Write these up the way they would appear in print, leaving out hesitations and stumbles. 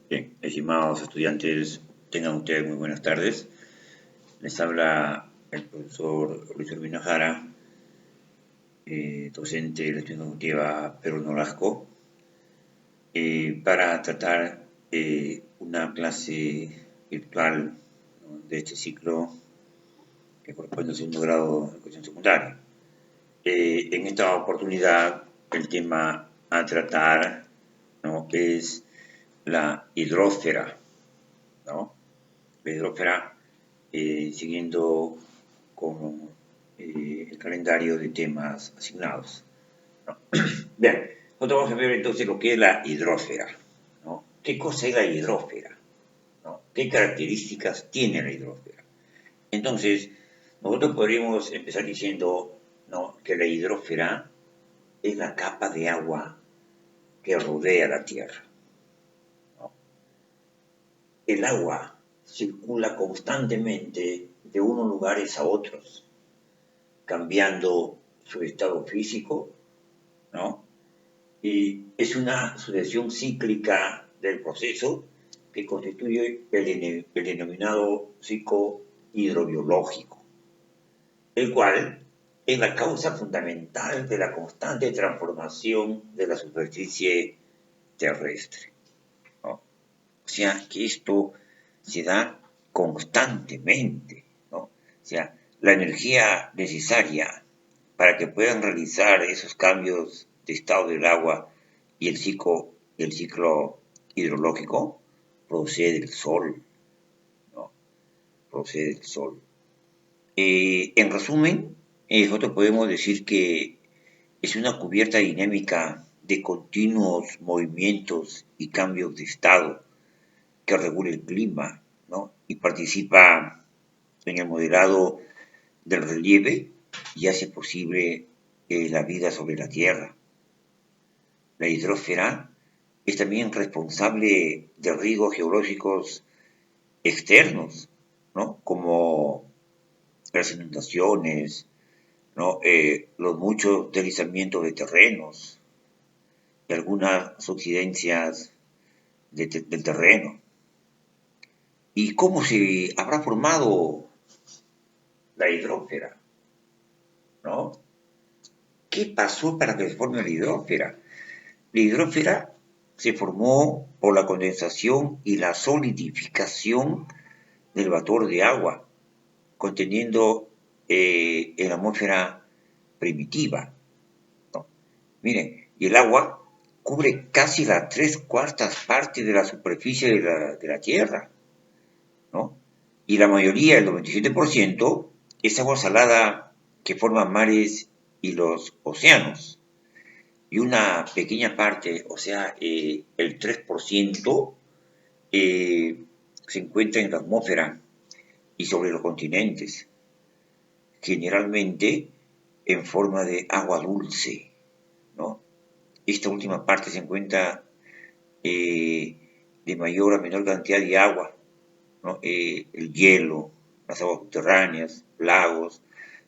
Bien, estimados estudiantes, tengan ustedes muy buenas tardes. Les habla el profesor Luis Urbina Jara, docente de la Escuela Educativa Perú Nolasco, para tratar una clase virtual, ¿no?, de este ciclo que corresponde al segundo grado de educación secundaria. En esta oportunidad, el tema a tratar, ¿no?, es la hidrósfera, ¿no? La hidrósfera, siguiendo con el calendario de temas asignados, ¿no? Bien, nosotros vamos a ver entonces lo que es la hidrósfera, ¿no? ¿Qué cosa es la hidrósfera? ¿No? ¿Qué características tiene la hidrósfera? Entonces, nosotros podríamos empezar diciendo, ¿no?, que la hidrósfera es la capa de agua que rodea la Tierra, ¿no? El agua circula constantemente de unos lugares a otros, cambiando su estado físico, ¿no? Y es una sucesión cíclica del proceso que constituye el denominado ciclo hidrobiológico, el cual es la causa fundamental de la constante transformación de la superficie terrestre, ¿no? O sea, que esto se da constantemente, ¿no? O sea, la energía necesaria para que puedan realizar esos cambios de estado del agua y el ciclo hidrológico procede del sol, ¿no? Procede del sol. En resumen, nosotros podemos decir que es una cubierta dinámica de continuos movimientos y cambios de estado que regula el clima, ¿no?, y participa en el modelado del relieve y hace posible la vida sobre la Tierra. La hidrósfera es también responsable de riesgos geológicos externos, ¿no?, como las inundaciones, ¿no?, los muchos deslizamientos de terrenos y algunas subsidencias del terreno. ¿Y cómo se habrá formado la hidrósfera? ¿No? ¿Qué pasó para que se forme la hidrósfera? La hidrósfera se formó por la condensación y la solidificación del vapor de agua, conteniendo en la atmósfera primitiva, ¿no? Miren, y el agua cubre casi las 3/4 de la superficie de la Tierra, ¿no? Y la mayoría, el 97%, es agua salada que forma mares y los océanos. Y una pequeña parte, o sea, el 3%, se encuentra en la atmósfera y sobre los continentes, generalmente en forma de agua dulce, ¿no? Esta última parte se encuentra de mayor a menor cantidad de agua, ¿no? El hielo, las aguas subterráneas, lagos,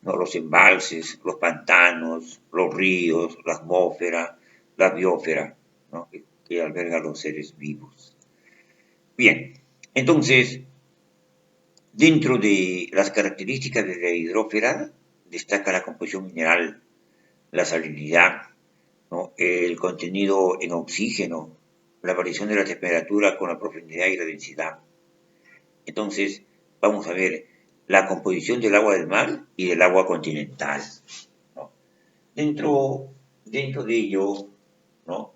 ¿no?, los embalses, los pantanos, los ríos, la atmósfera, la biosfera, ¿no?, que alberga a los seres vivos. Bien, entonces, dentro de las características de la hidrósfera destaca la composición mineral, la salinidad, ¿no?, el contenido en oxígeno, la variación de la temperatura con la profundidad y la densidad. Entonces, vamos a ver la composición del agua del mar y del agua continental, ¿no? Dentro de ello, ¿no?,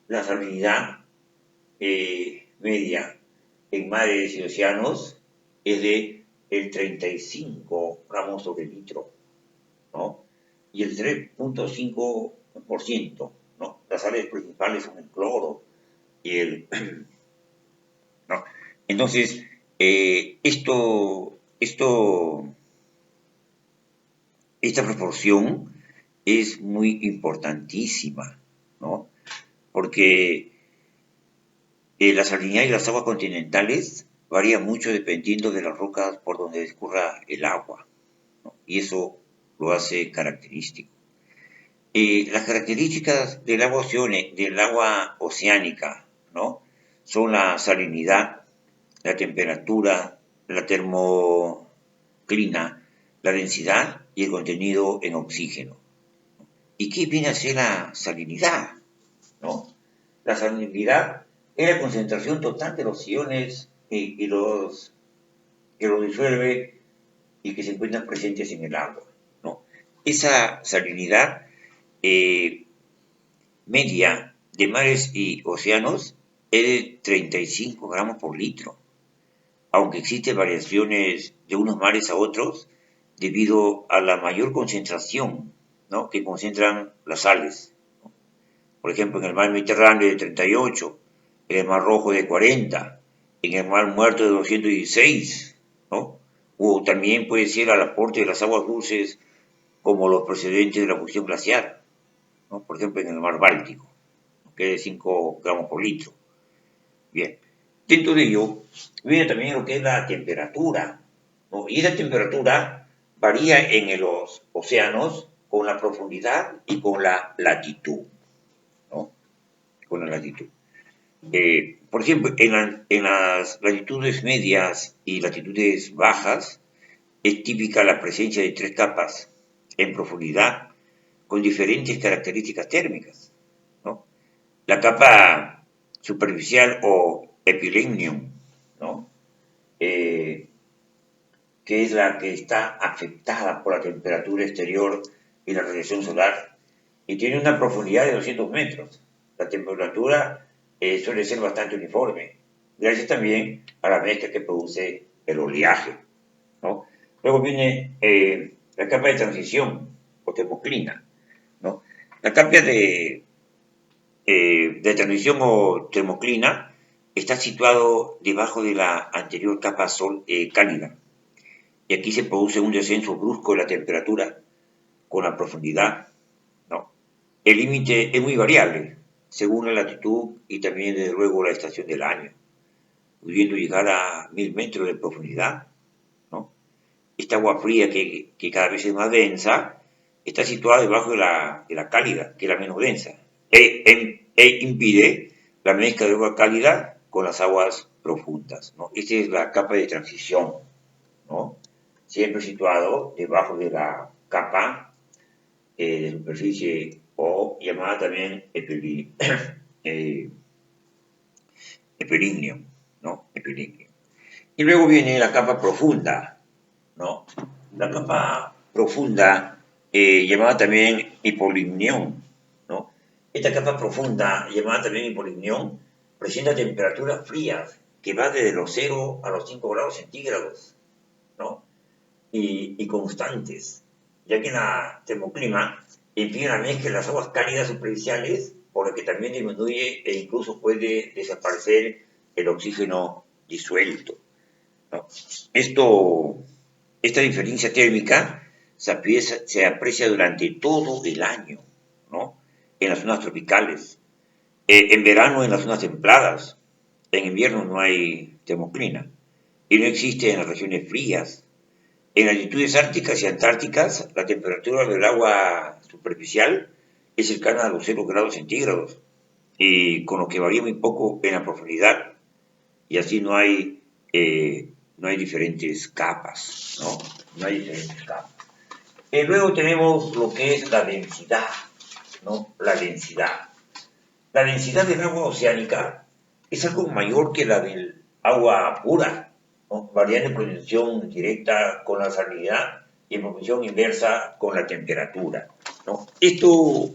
la salinidad media en mares y océanos es de el 35 gramos sobre litro, ¿no? Y el 3,5%, ¿no? Las sales principales son el cloro y el, ¿no? Entonces, esta proporción es muy importantísima, ¿no? Porque la salinidad y las aguas continentales varían mucho dependiendo de las rocas por donde discurra el agua, ¿no? Y eso lo hace característico. Las características del agua oceánica, ¿no?, son la salinidad, la temperatura, la termoclina, la densidad y el contenido en oxígeno. ¿Y qué viene a ser la salinidad? ¿No? La salinidad es la concentración total de los iones que los disuelve y que se encuentran presentes en el agua, ¿no? Esa salinidad media de mares y océanos es de 35 gramos por litro, aunque existen variaciones de unos mares a otros debido a la mayor concentración, ¿no?, que concentran las sales. Por ejemplo, en el mar Mediterráneo de 38, en el mar Rojo de 40, en el mar Muerto de 216, ¿no? O también puede ser al aporte de las aguas dulces como los procedentes de la fusión glaciar, ¿no? Por ejemplo, en el mar Báltico, que es de 5 gramos por litro. Bien, dentro de ello viene también lo que es la temperatura, ¿no? Y esa temperatura varía en los océanos con la profundidad y con la latitud, ¿no? Con la latitud. Por ejemplo, en las latitudes medias y latitudes bajas es típica la presencia de 3 capas en profundidad con diferentes características térmicas, ¿no? La capa superficial o epilenium, ¿no? Que es la que está afectada por la temperatura exterior y la radiación solar, y tiene una profundidad de 200 metros. La temperatura suele ser bastante uniforme, gracias también a la mezcla que produce el oleaje, ¿no? Luego viene la capa de transición o termoclina, ¿no? La capa de transición o termoclina está situado debajo de la anterior capa cálida, y aquí se produce un descenso brusco de la temperatura con la profundidad, ¿no? El límite es muy variable según la latitud y también, desde luego, la estación del año, pudiendo llegar a 1000 metros de profundidad, ¿no? Esta agua fría que cada vez es más densa está situada debajo de la cálida, que es la menos densa, e impide la mezcla de agua cálida con las aguas profundas, ¿no? Esta es la capa de transición, ¿no? Siempre situado debajo de la capa de superficie, o llamada también epilíneo, ¿no? Epilíneo. Y luego viene la capa profunda, ¿no? La capa profunda, llamada también hipolimnión, ¿no? Esta capa profunda, llamada también hipolimnión, presenta temperaturas frías que va desde los 0 a los 5 grados centígrados, ¿no? Y constantes, ya que en la termoclima impide la mezcla de las aguas cálidas superficiales, por lo que también disminuye e incluso puede desaparecer el oxígeno disuelto, ¿no? Esta diferencia térmica se aprecia durante todo el año, ¿no? En las zonas tropicales, en verano en las zonas templadas, en invierno no hay termoclina y no existe en las regiones frías. En latitudes árticas y antárticas, la temperatura del agua superficial es cercana a los 0 grados centígrados, y con lo que varía muy poco en la profundidad, y así no hay diferentes capas, ¿no? No hay diferentes capas. Luego tenemos lo que es la densidad, ¿no? La densidad. La densidad del agua oceánica es algo mayor que la del agua pura, ¿no? Variando en proporción directa con la salinidad y en proporción inversa con la temperatura, ¿no? Esto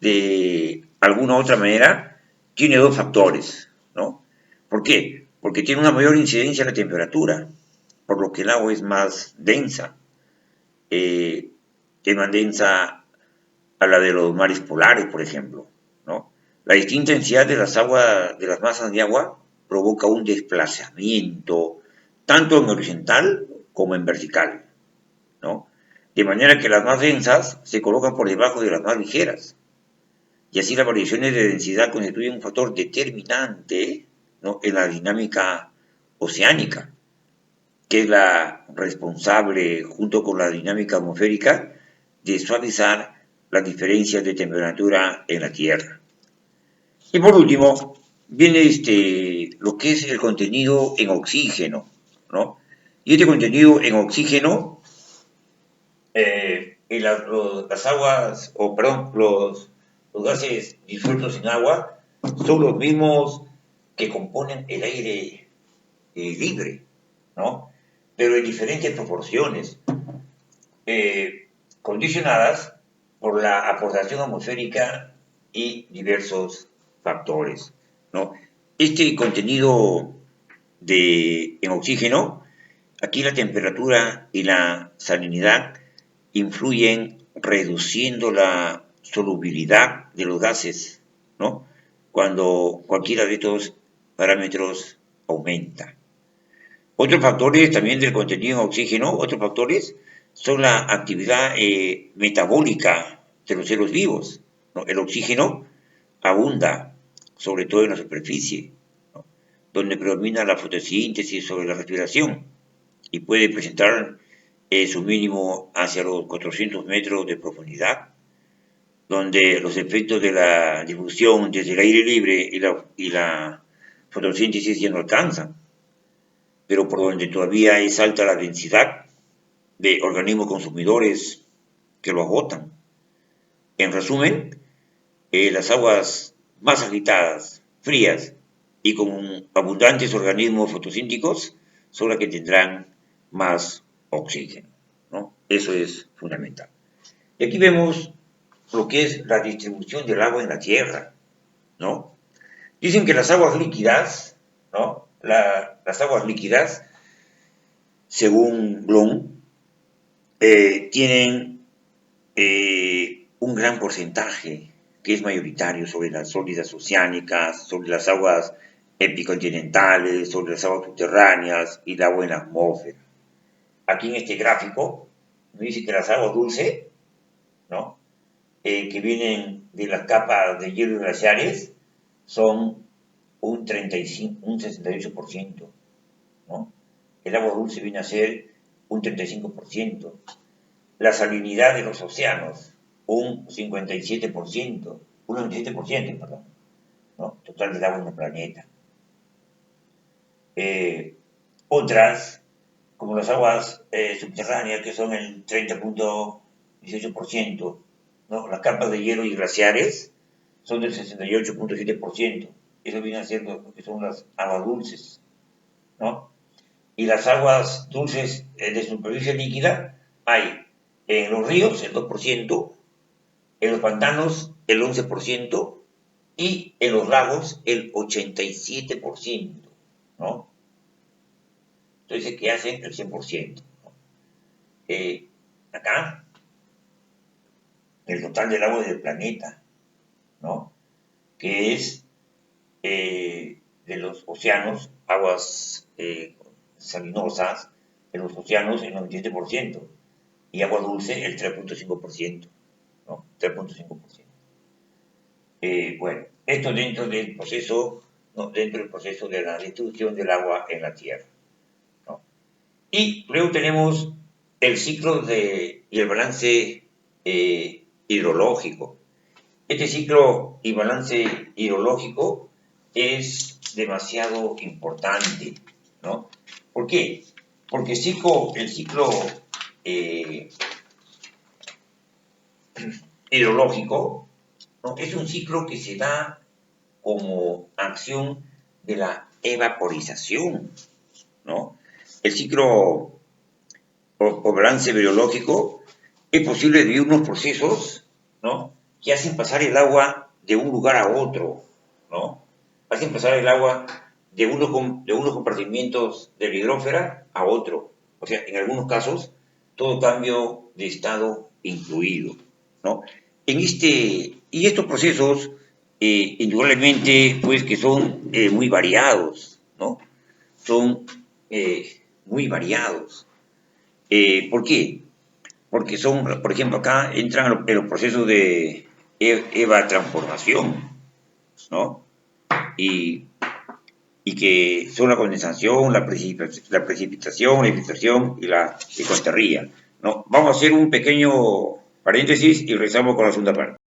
de alguna otra manera tiene dos factores, ¿no? ¿Por qué? Porque tiene una mayor incidencia en la temperatura, por lo que el agua es más densa, es más densa a la de los mares polares, por ejemplo, ¿no? La distinta densidad de las aguas, de las masas de agua, provoca un desplazamiento tanto en horizontal como en vertical, ¿no? De manera que las más densas se colocan por debajo de las más ligeras, y así las variaciones de densidad constituyen un factor determinante, ¿no?, en la dinámica oceánica, que es la responsable, junto con la dinámica atmosférica, de suavizar las diferencias de temperatura en la Tierra. Y por último, viene lo que es el contenido en oxígeno, ¿no? Y este contenido en oxígeno, las aguas, o perdón, los gases disueltos en agua son los mismos que componen el aire libre, ¿no? Pero en diferentes proporciones, condicionadas por la aportación atmosférica y diversos factores, ¿no? Este contenido en oxígeno, aquí la temperatura y la salinidad influyen reduciendo la solubilidad de los gases, ¿no? Cuando cualquiera de estos parámetros aumenta. Otros factores también del contenido en oxígeno, otros factores son la actividad metabólica de los seres vivos, ¿no? El oxígeno abunda, sobre todo en la superficie, ¿no? Donde predomina la fotosíntesis sobre la respiración y puede presentar su mínimo hacia los 400 metros de profundidad, donde los efectos de la difusión desde el aire libre y la fotosíntesis ya no alcanzan, pero por donde todavía es alta la densidad de organismos consumidores que lo agotan. En resumen, las aguas más agitadas, frías y con abundantes organismos fotosínticos son las que tendrán más oxígeno, ¿no? Eso es fundamental. Y aquí vemos lo que es la distribución del agua en la Tierra, ¿no? Dicen que las aguas líquidas, ¿no? Las aguas líquidas, según Bloom, tienen un gran porcentaje que es mayoritario sobre las sólidas oceánicas, sobre las aguas epicontinentales, sobre las aguas subterráneas y el agua en la atmósfera. Aquí en este gráfico me dice que las aguas dulces, ¿no? Que vienen de las capas de hielo y glaciares son un 68%, ¿no? El agua dulce viene a ser un 35%. La salinidad de los océanos, un 57%, un 97%, perdón, ¿no? Total del agua en el planeta. Otras, como las aguas subterráneas, que son el 30.18%, ¿no? Las capas de hielo y glaciares son del 68.7%. Eso viene a ser lo que son las aguas dulces, ¿no? Y las aguas dulces de superficie líquida hay en los ríos el 2%, en los pantanos el 11% y en los lagos el 87%, ¿no? Entonces, ¿qué hacen? El 100%, ¿no? Acá, el total del agua del planeta, ¿no? Que es de los océanos, aguas salinosas, en los océanos el 97%, y agua dulce el 3.5%, ¿no? 3.5%. Bueno, esto dentro del proceso, ¿no? Dentro del proceso de la distribución del agua en la Tierra, ¿no? Y luego tenemos el ciclo y el balance hidrológico. Este ciclo y balance hidrológico es demasiado importante, ¿no? ¿Por qué? Porque el ciclo hidrológico, ¿no? Es un ciclo que se da como acción de la evaporización, ¿no? El ciclo o balance biológico es posible debido a unos procesos, ¿no? Que hacen pasar el agua de un lugar a otro, ¿no? Hacen pasar el agua de unos compartimientos de la hidrosfera a otro. O sea, en algunos casos, todo cambio de estado incluido, ¿no? Y estos procesos, indudablemente, pues que son muy variados, ¿no? Son muy variados. ¿Por qué? Porque son, por ejemplo, acá entran en los procesos de evapotranspiración, ¿no? Y, y que son la condensación, la precipitación, la infiltración y la ecuatorría, ¿no? Vamos a hacer un pequeño paréntesis y regresamos con la segunda parte.